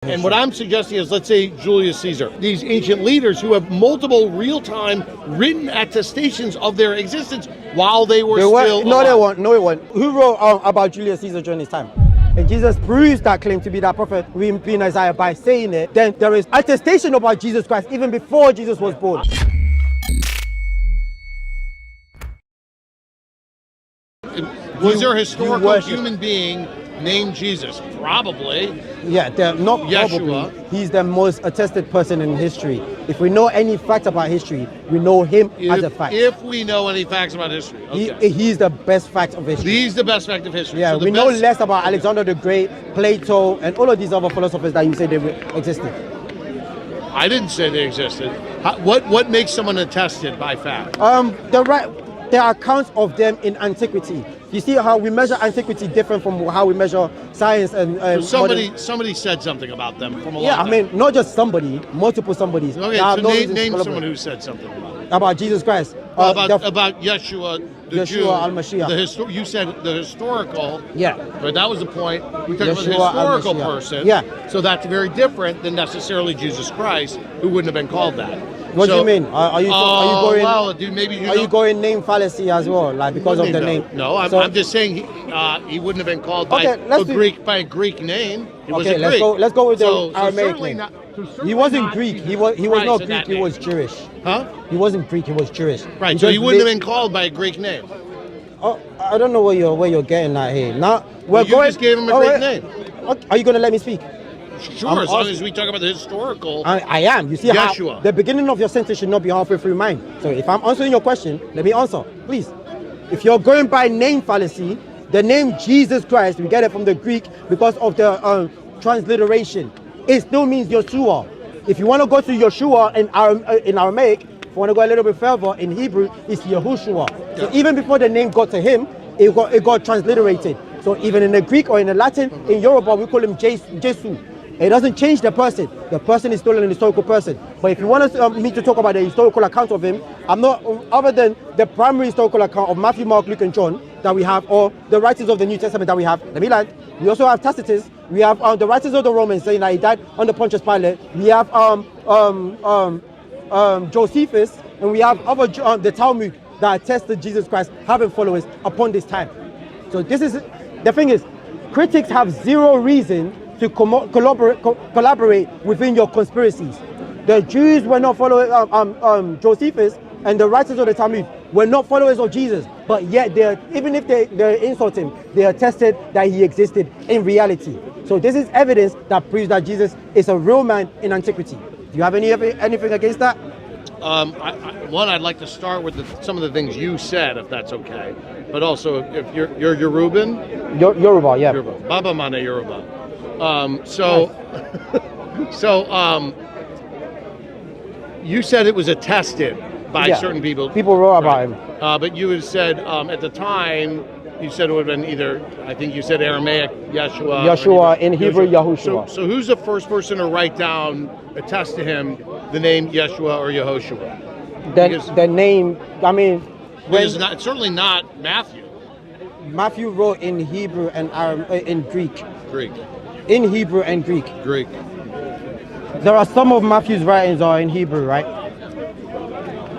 And what I'm suggesting is, let's say Julius Caesar, these ancient leaders who have multiple real-time written attestations of their existence while they were still alive. No, they weren't. Who wrote about Julius Caesar during his time? And Jesus proves that claim to be that prophet in Isaiah by saying it. Then there is attestation about Jesus Christ even before Jesus was born. Was there a historical human being named Jesus? Probably. Yeah, not Yeshua. Probably. He's the most attested person in history. If we know any facts about history, we know him as a fact. If we know any facts about history. Okay. He's the best fact of history. He's the best fact of history. Yeah, so we know less about Alexander the Great, Plato, and all of these other philosophers that you say they existed. I didn't say they existed. What makes someone attested by fact? There are accounts of them in antiquity. You see how we measure antiquity different from how we measure science and so somebody said something about them from a long time. I mean, not just somebody, multiple somebodies. Okay, so name someone who said something about Jesus Christ. About Yeshua, Yeshua al-Mashiach. You said the historical. Yeah. But that was the point. We talked about the historical person. Yeah. So that's very different than necessarily Jesus Christ, who wouldn't have been called that. What do you mean? Are you going? Well, dude, maybe you going name fallacy as well, like because of the name? No, I'm just saying he wouldn't have been called by a Greek name. He was a Greek. Let's go with the Aramaic name. He wasn't Greek. He was not Greek. He was Jewish. Huh? He wasn't Greek. He was Jewish. Right. So he wouldn't have been called by a Greek name. Oh, I don't know where you're getting at here. Now you just gave him a Greek name. Okay. Are you going to let me speak? Sure, as long as we talk about the historical. I am. You see Yeshua. How the beginning of your sentence should not be halfway through mine. So if I'm answering your question, let me answer, please. If you're going by name fallacy, the name Jesus Christ, we get it from the Greek because of the transliteration. It still means Yeshua. If you want to go to Yeshua in Aramaic, if you want to go a little bit further, in Hebrew, it's Yehoshua. Yeah. So even before the name got to him, it got transliterated. So even in the Greek or in the Latin, in Yoruba, we call him Jesu. It doesn't change the person. The person is still an historical person. But if you want me to talk about the historical account of him, I'm not, other than the primary historical account of Matthew, Mark, Luke, and John that we have, or the writings of the New Testament that we have, let me land. We also have Tacitus. We have the writings of the Romans saying that he died under Pontius Pilate. We have Josephus, and we have the Talmud that attest to Jesus Christ having followers upon this time. So this is, the thing is, critics have zero reason to collaborate within your conspiracies. The Jews were not following Josephus, and the writers of the Talmud were not followers of Jesus, but yet even if they insult him, they attested that he existed in reality. So this is evidence that proves that Jesus is a real man in antiquity. Do you have anything against that? I'd like to start with some of the things you said, if that's okay. But also, if you're Yoruban? Yoruba, yeah. Yoruba. Baba Mane Yoruba. You said it was attested by certain people. People wrote about him. But you had said at the time, you said it would have been either, I think you said Aramaic, Yeshua. Yeshua, in Hebrew, Yahushua. So who's the first person to write down, attest to him, the name Yeshua or Yehoshua? The name, I mean... It's certainly not Matthew. Matthew wrote in Hebrew and in Greek. Greek. In Hebrew and Greek. Greek. There are some of Matthew's writings are in Hebrew, right?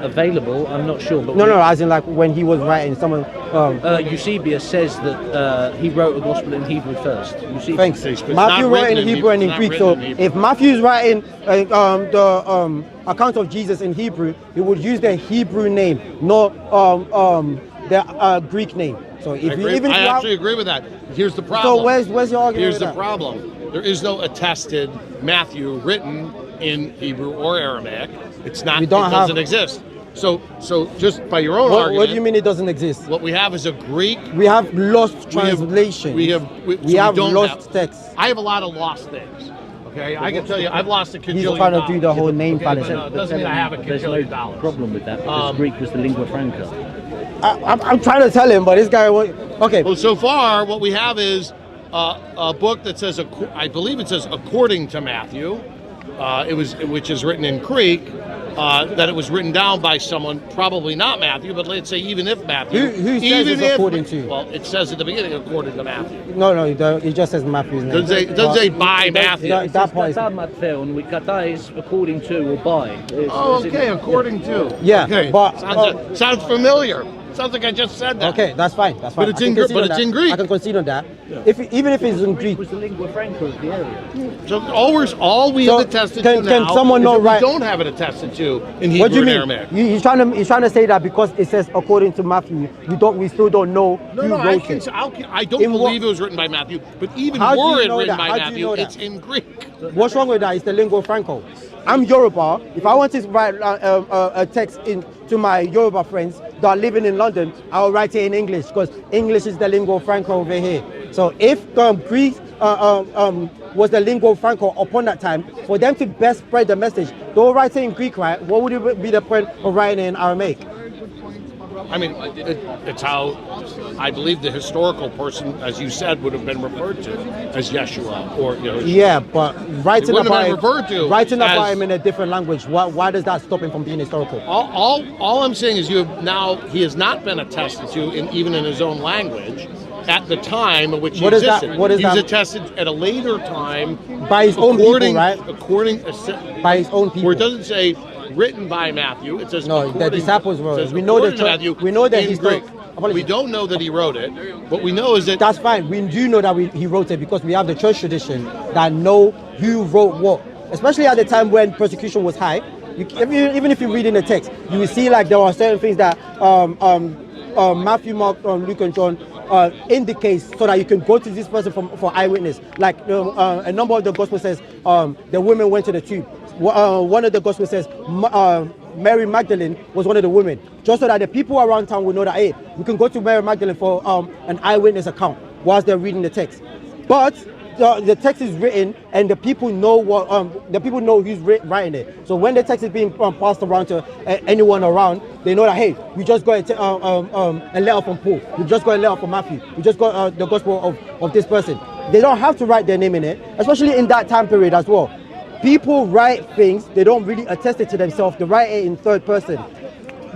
Available, I'm not sure. But no, as in like when he was writing, someone... Eusebius says that he wrote a gospel in Hebrew first. Thanks. Matthew wrote in Hebrew and in Greek, so if Matthew's writing the account of Jesus in Hebrew, he would use the Hebrew name, not the Greek name. So if I actually agree with that. Here's the problem. So where's your argument? Here's the problem. There is no attested Matthew written in Hebrew or Aramaic. It's not. It doesn't exist. So just by your own argument. What do you mean it doesn't exist? What we have is a Greek. We have lost translation. We have lost text. I have a lot of lost things. Okay, I can tell you, I've lost a $1 He's trying to do the whole name fallacy. It doesn't mean I have $1 billion. No problem with that because Greek was the lingua franca. I'm trying to tell him, but this guy won't. Okay. Well, so far, what we have is a book that says, I believe it says according to Matthew, which is written in Greek, that it was written down by someone, probably not Matthew, but let's say even if Matthew. Who says it's according to? Well, it says at the beginning according to Matthew. No, it just says Matthew's name. It doesn't say by Matthew. That part is... Kata is according to or by. Oh, okay, according to. Yeah, okay. but... sounds familiar. Sounds like I just said that. Okay, that's fine. But it's in Greek. I can concede on that. Yeah. Even if it's in Greek. Was the lingua franca of the area. So all we have attested to now can someone is know that we don't have it attested to in Hebrew what do you and mean? Aramaic. He's trying to say that because it says according to Matthew, we still don't know who wrote it. I don't believe it was written by Matthew, but even How do you were it know written that? by How do you Matthew, know that? it's in Greek. What's wrong with that? It's the lingua franco. I'm Yoruba. If I want to write a text to my Yoruba friends that are living in London, I'll write it in English because English is the lingua franca over here. So if Greek was the lingua franca upon that time, for them to best spread the message, they'll write it in Greek, right? What would it be the point of writing it in Aramaic? I mean, it's how I believe the historical person, as you said, would have been referred to as Yeshua or Yahushua. Yeah, but writing about him in a different language, why does that stop him from being historical? All I'm saying is he has not been attested to even in his own language at the time in which he existed. He was attested at a later time by his own people, right? By his own people. Where it doesn't say written by Matthew. It says the disciples wrote it. We know that he's Greek. We don't know that he wrote it. What we know is that that's fine. We do know that he wrote it because we have the church tradition that know who wrote what. Especially at the time when persecution was high. Even if you read in the text, you will see like there are certain things that Matthew, Mark, Luke, and John indicates so that you can go to this person for eyewitness. Like a number of the gospel says the women went to the tomb. One of the gospel says Mary Magdalene was one of the women, just so that the people around town will know that, hey, we can go to Mary Magdalene for an eyewitness account whilst they're reading the text. But the text is written, and the people know who's writing it. So when the text is being passed around to anyone around, they know that, hey, we just got a letter from Paul, we just got a letter from Matthew, we just got the gospel of this person. They don't have to write their name in it, especially in that time period as well. People write things, they don't really attest it to themselves, they write it in third person.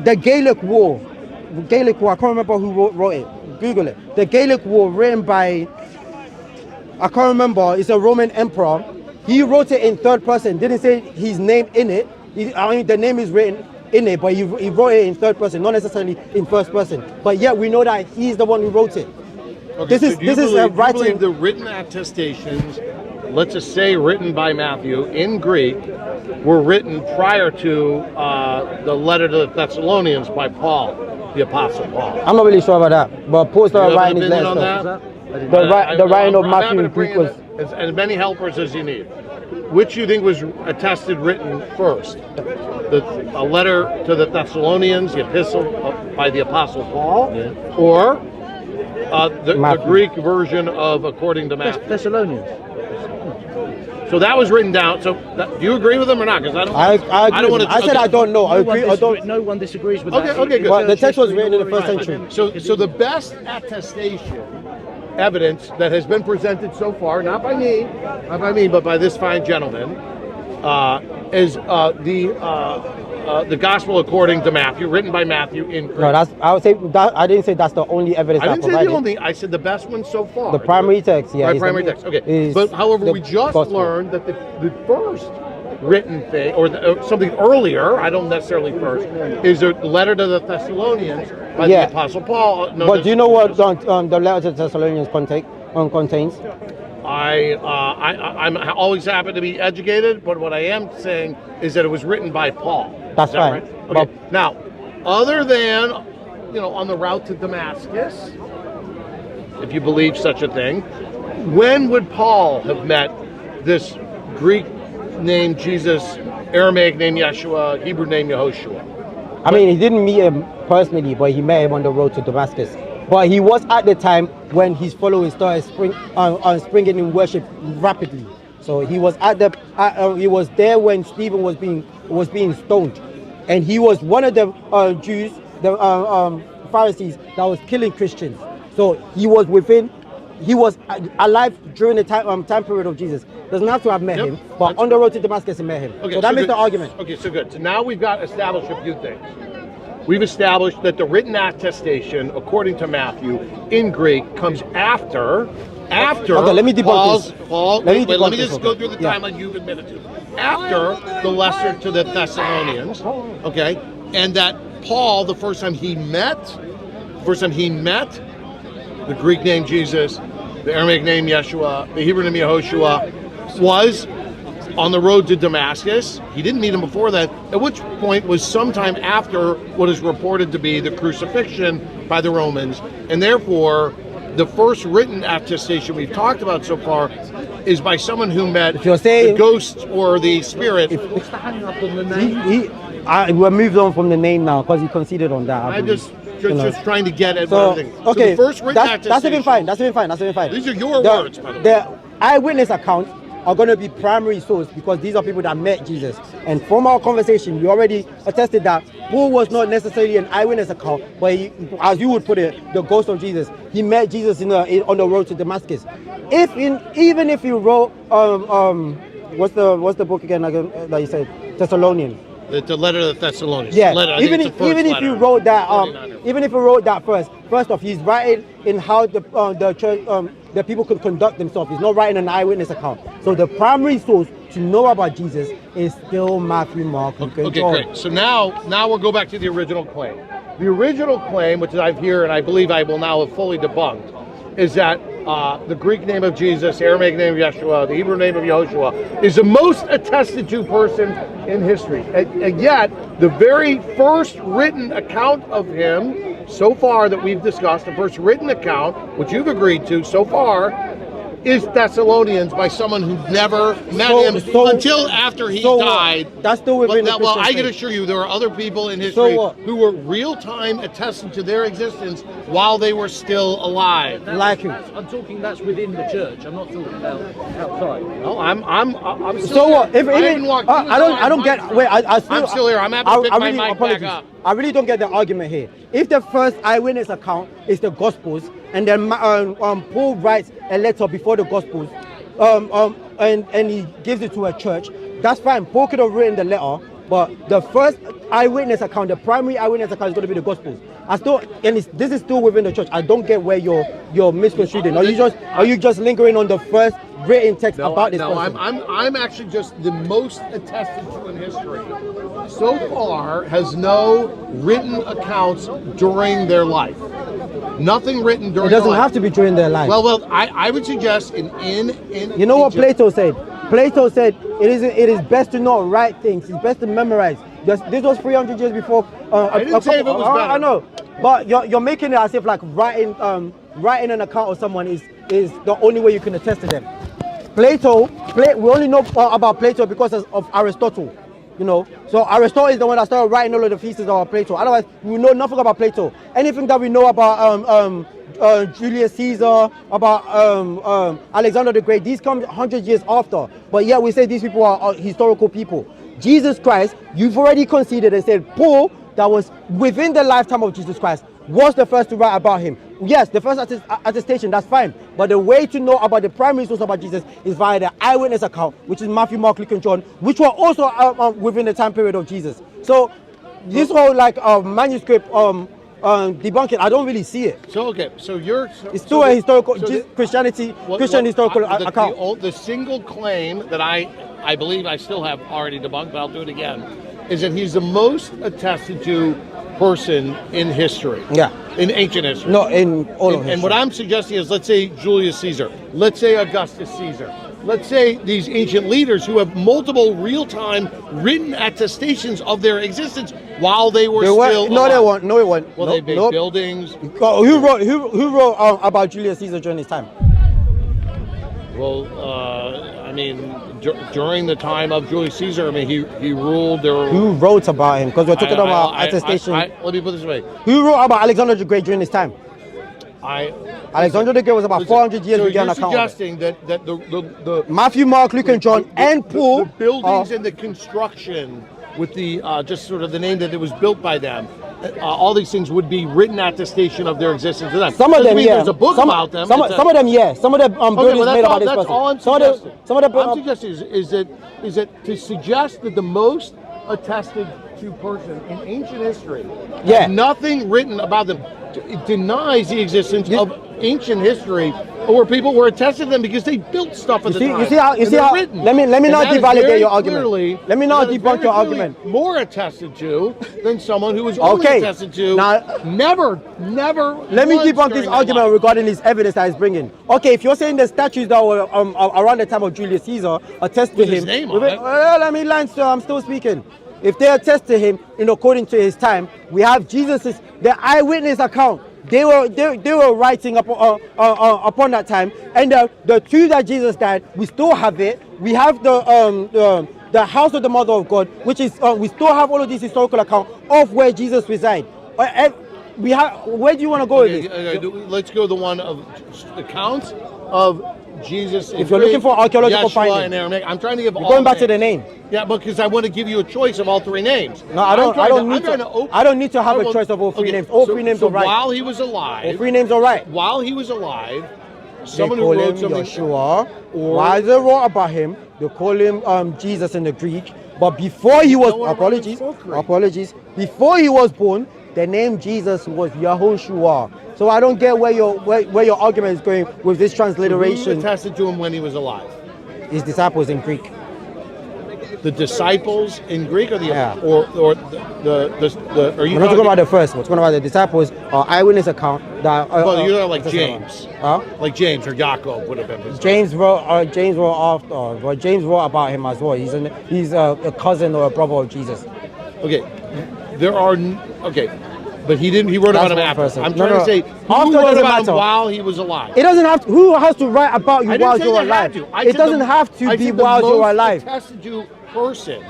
The Gaelic War, I can't remember who wrote it, Google it. The Gaelic War, written by, I can't remember, it's a Roman emperor. He wrote it in third person, didn't say his name in it. The name is written in it, but he wrote it in third person, not necessarily in first person. But yet we know that he's the one who wrote it. Okay, this is writing. The written attestations, let's just say written by Matthew in Greek, were written prior to the letter to the Thessalonians by Paul, the Apostle Paul. I'm not really sure about that, but Paul started writing his letters. The writing of Matthew in Greek was as many helpers as you need. Which you think was attested, written first? A letter to the Thessalonians, the epistle by the Apostle Paul, or the Greek version of according to Matthew? Thessalonians. So that was written down. So do you agree with them or not? Because I don't want to. I said I don't know. I agree. No one disagrees with that. Okay, good. But the text was written in the first century. So the best attestation, evidence that has been presented so far, not by me, but by this fine gentleman, is the Gospel according to Matthew, written by Matthew in Greek. No, I would say that I didn't say that's the only evidence. I didn't say the only. I said the best one so far. The primary text, yeah. Right, primary text. Okay, but however, we just learned that the first written thing, or something earlier, I don't necessarily first, is a letter to the Thessalonians by the Apostle Paul. But do you know what the letter to the Thessalonians contains? I'm always happy to be educated, but what I am saying is that it was written by Paul. That's fine. Right? Okay. Now, other than, on the route to Damascus, if you believe such a thing, when would Paul have met this Greek name Jesus, Aramaic name Yeshua, Hebrew name Yehoshua? I mean, he didn't meet him personally, but he met him on the road to Damascus. But he was at the time when his followers started springing in worship rapidly. So he was he was there when Stephen was being stoned, and he was one of the Jews, the Pharisees that was killing Christians. So he was alive during the time period of Jesus. doesn't have to have met Yep. him, but on the road to Damascus he met him. Okay, so that makes good. the argument. Okay, so good. So now we've got established a few things. We've established that the written attestation, according to Matthew, in Greek, comes after. Okay, let me debunk this. Paul, Let me wait, debunk let me this, just okay. go through the Yeah. timeline you've admitted to. After the letter to the Thessalonians, okay, and that Paul, the first time he met the Greek name Jesus, the Aramaic name Yeshua, the Hebrew name Yehoshua, was on the road to Damascus. He didn't meet him before that, at which point was sometime after what is reported to be the crucifixion by the Romans, and therefore the first written attestation we've talked about so far is by someone who met you're saying- the ghost or the spirit. What's the hang up on the name? We're moved on from the name now because he conceded on that. I'm just You know. trying to get at So everything. okay, So the first written that's attestation. even fine. That's even fine. That's even fine. These are your words, by the way. The eyewitness accounts are going to be primary source because these are people that met Jesus. And from our conversation, we already attested that Paul was not necessarily an eyewitness account, but he, as you would put it, the ghost of Jesus. He met Jesus on the road to Damascus. Even if he wrote what's the book again that you said, Thessalonian. The letter to the Thessalonians. Yeah, Letter, I think even it's if, the first even if letter. you wrote that, 49er. even if you wrote that first off, he's writing in how the church, the people could conduct themselves. He's not writing an eyewitness account. So the primary source to know about Jesus is still Matthew, Mark, Luke, and Okay, John. great. So now we'll go back to the original claim. The original claim, which I've here and I believe I will now have fully debunked, is that the Greek name of Jesus, the Aramaic name of Yeshua, the Hebrew name of Yehoshua, is the most attested to person in history. And yet, the very first written account of him so far that we've discussed, the first written account, which you've agreed to so far, is Thessalonians by someone who never met him until after he died. That's still within the Well, Christian I can faith. assure you there are other people in history what? who were real-time attesting to their existence while they were still alive. Like him. I'm talking that's within the church. I'm not talking about outside. No, I'm still So what? here. If I even haven't walked- I don't get. Wait, I'm still here. I'm happy to pick my mic back apologies. up. I really don't get the argument here. If the first eyewitness account is the Gospels, and then Paul writes a letter before the Gospels, and he gives it to a church, that's fine. Paul could have written the letter, but the first eyewitness account, the primary eyewitness account, is going to be the Gospels. This is still within the church. I don't get where you're misconstruing. Are you just lingering on the first written text about this person? I'm actually just the most attested to in history. So far, has no written accounts during their life. Nothing written during. It doesn't their life. have to be during their life. Well, I would suggest in. You know what Egypt- Plato said? Plato said it is best to not write things. It's best to memorize. This was 300 years before. I didn't say if it was better. I know, but you're making it as if like writing an account of someone is the only way you can attest to them. We only know about Plato because of Aristotle. You know, so Aristotle is the one that started writing all of the theses about Plato. Otherwise, we know nothing about Plato. Anything that we know about Julius Caesar, about Alexander the Great, these come 100 years after. But yet we say these people are historical people. Jesus Christ, you've already conceded and said Paul, that was within the lifetime of Jesus Christ, was the first to write about him. Yes, the first attestation, that's fine. But the way to know about the primary source about Jesus is via the eyewitness account, which is Matthew, Mark, Luke, and John, which were also within the time period of Jesus. So this whole manuscript debunking, I don't really see it. So It's still a historical Christian historical account. The single claim that I believe I still have already debunked, but I'll do it again, is that he's the most attested to person in history. Yeah. In ancient history. No, in all of history. And what I'm suggesting is, let's say Julius Caesar, let's say Augustus Caesar, let's say these ancient leaders who have multiple real-time written attestations of their existence while they were still alive. No, they weren't. Well, they built buildings. Who wrote about Julius Caesar during his time? Well, during the time of Julius Caesar, he ruled. Who wrote about him? Because we're talking about attestation. Let me put it this way. Who wrote about Alexander the Great during his time? Alexander the Great was about 400 years So we get an you're account of it. suggesting that the Matthew, Mark, Luke, and John, and Paul. the buildings and the construction with the just sort of the name that it was built by them all these things would be written attestation of their existence to them. Some of Doesn't them, mean yeah. There's a book about them. Some of them, yeah. Some of the buildings made about this that's person. all I'm Some of suggesting. the I'm suggesting is that to suggest that the most attested to person in ancient history, Yeah. nothing written about them, denies the existence of ancient history where people were attested to them because they built stuff at the time. You see how written. let me And not that is devalidate very your argument. clearly- Let me not that is debunk very your clearly argument. More attested to than someone who was only Okay. attested to. Now- never. Let me once debunk during this their argument life. regarding his evidence that he's bringing. Okay, if you're saying the statues that were around the time of Julius Caesar attest to With him, his name on it. let me land, sir. I'm still speaking. If they attest to him in according to his time, we have Jesus's the eyewitness account. They were writing upon that time, and the truth that Jesus died, we still have it. We have the house of the Mother of God, which is we still have all of these historical accounts of where Jesus resided. We have. Where do you want to go with this? Let's go the one of accounts of Jesus. If you're looking for archaeological Yeshua findings. and Aramaic, I'm trying to give all Going back to names. the name. Yeah, because I want to give you a choice of all three names. No, I don't need to have a Well, choice of all three okay, names. All so- three names so are right. While he was alive, All three names are right. while he was alive, They someone who call wrote him something. Yeshua. or- While they wrote about him, they call him Jesus in the Greek. But before he was, No one wrote in Greek. apologies, before he was born, the name Jesus was Yahushua. So I don't get where your argument is going with this Who transliteration. attested to him when he was alive? His disciples in Greek. The disciples in Greek, or the Yeah. or the are you We're not talking about the first. We're talking about the disciples. Eyewitness account that. Well, you're like what's James. Huh? Like James or Yaakov would have been his. James wrote after. But James wrote about him as well. He's a cousin or a brother of Jesus. Okay, there are okay, but he didn't. He wrote That's about him one after. person. I'm No, trying no. to say After who wrote doesn't about him matter. while he was alive. It doesn't have to. Who has to write about you I while didn't say you're they had alive? to. I It said doesn't the- have to I be said the while you're most alive. attested to person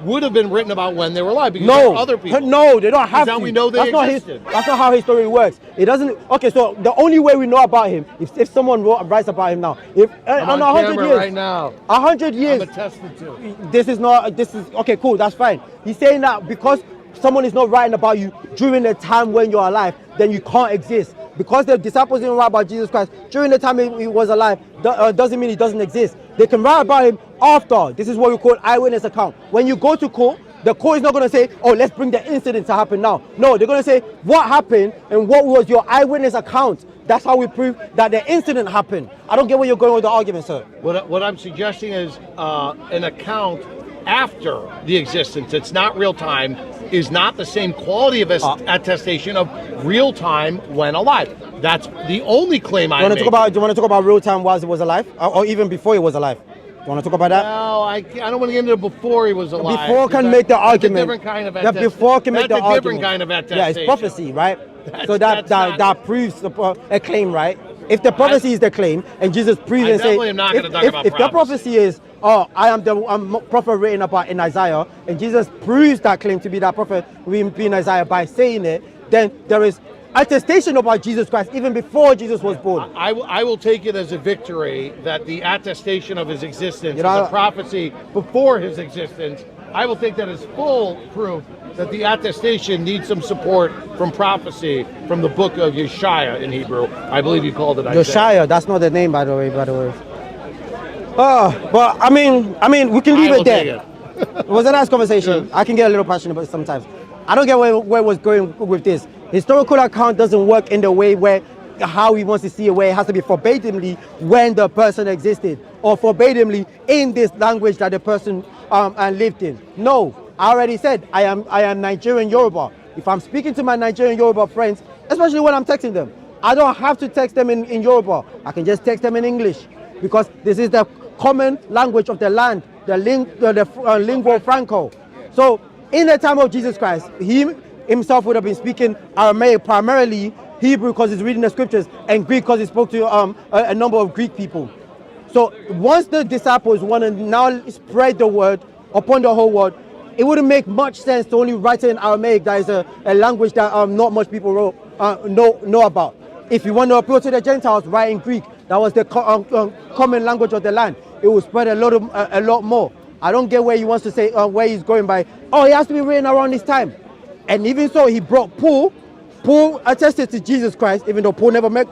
would have been written about when they were alive because there No, are other people. no, they don't have Now to. we know they that's existed. That's not how history works. It doesn't. Okay, so the only way we know about him, if someone writes about him now, if I'm on on 100 camera years, right now. 100 years, I'm attested to. this is okay, cool, that's fine. He's saying that because someone is not writing about you during the time when you're alive, then you can't exist. Because the disciples didn't write about Jesus Christ during the time he was alive, doesn't mean he doesn't exist. They can write about him after. This is what we call eyewitness account. When you go to court, the court is not going to say, oh, let's bring the incident to happen now. No, they're going to say what happened and what was your eyewitness account. That's how we prove that the incident happened. I don't get where you're going with the argument, sir. What I'm suggesting is an account after the existence. It's not real time. Is not the same quality of attestation of real time when alive. That's the only claim I make. Do you want to talk about real time while he was alive, or even before he was alive? You want to talk about that? No, I don't want to get into before he was alive. Before can make the argument. That's a different kind of That attestation. before can make the That's a argument. different kind of attestation. Yeah, it's prophecy, right? So that's not- that proves a claim, right? If the prophecy is the claim, and Jesus proves I and say, definitely am not gonna talk about if the prophecy is, oh, I am the prophet written about in Isaiah, and Jesus proves that claim to be that prophet written in Isaiah by saying it, then there is attestation about Jesus Christ even before Jesus was born. I will take it as a victory that the attestation of his existence You know, is a prophecy before his existence. I will take that as full proof that the attestation needs some support from prophecy from the book of Yeshaya in Hebrew. I believe you called it Isaiah. Yeshaya, that's not the name, by the way. But I mean, we can leave I will it there. take It was a nice conversation. I can get a little passionate about it sometimes. I don't get where it was going with this. Historical account doesn't work in the way where how he wants to see it, where it has to be verbatimly when the person existed, or verbatimly in this language that the person lived in. No, I already said I am Nigerian Yoruba. If I'm speaking to my Nigerian Yoruba friends, especially when I'm texting them, I don't have to text them in Yoruba. I can just text them in English because this is the common language of the land, the lingua franco. So in the time of Jesus Christ, he himself would have been speaking Aramaic, primarily Hebrew because he's reading the scriptures, and Greek because he spoke to a number of Greek people. So once the disciples want to now spread the word upon the whole world, it wouldn't make much sense to only write it in Aramaic. That is a language that not much people know about. If you want to appeal to the Gentiles, write in Greek. That was the common language of the land. It will spread a lot more. I don't get where he wants to say where he's going by. Oh, it has to be written around this time. And even so, he brought Paul. Paul attested to Jesus Christ, even though Paul never met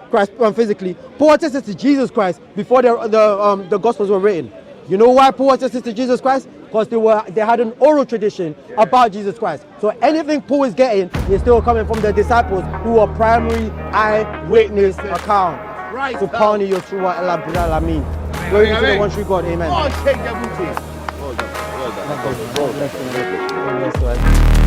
Christ physically. Paul attested to Jesus Christ before the Gospels were written. You know why Paul attested to Jesus Christ? Because they had an oral tradition about Jesus Christ. So anything Paul is getting is still coming from the disciples who are primary eyewitness account. Right. Subhanahu Yeshua El Abdul Alamin. Glory be to the one true God. Amen. Oh, take that booty. Bless you.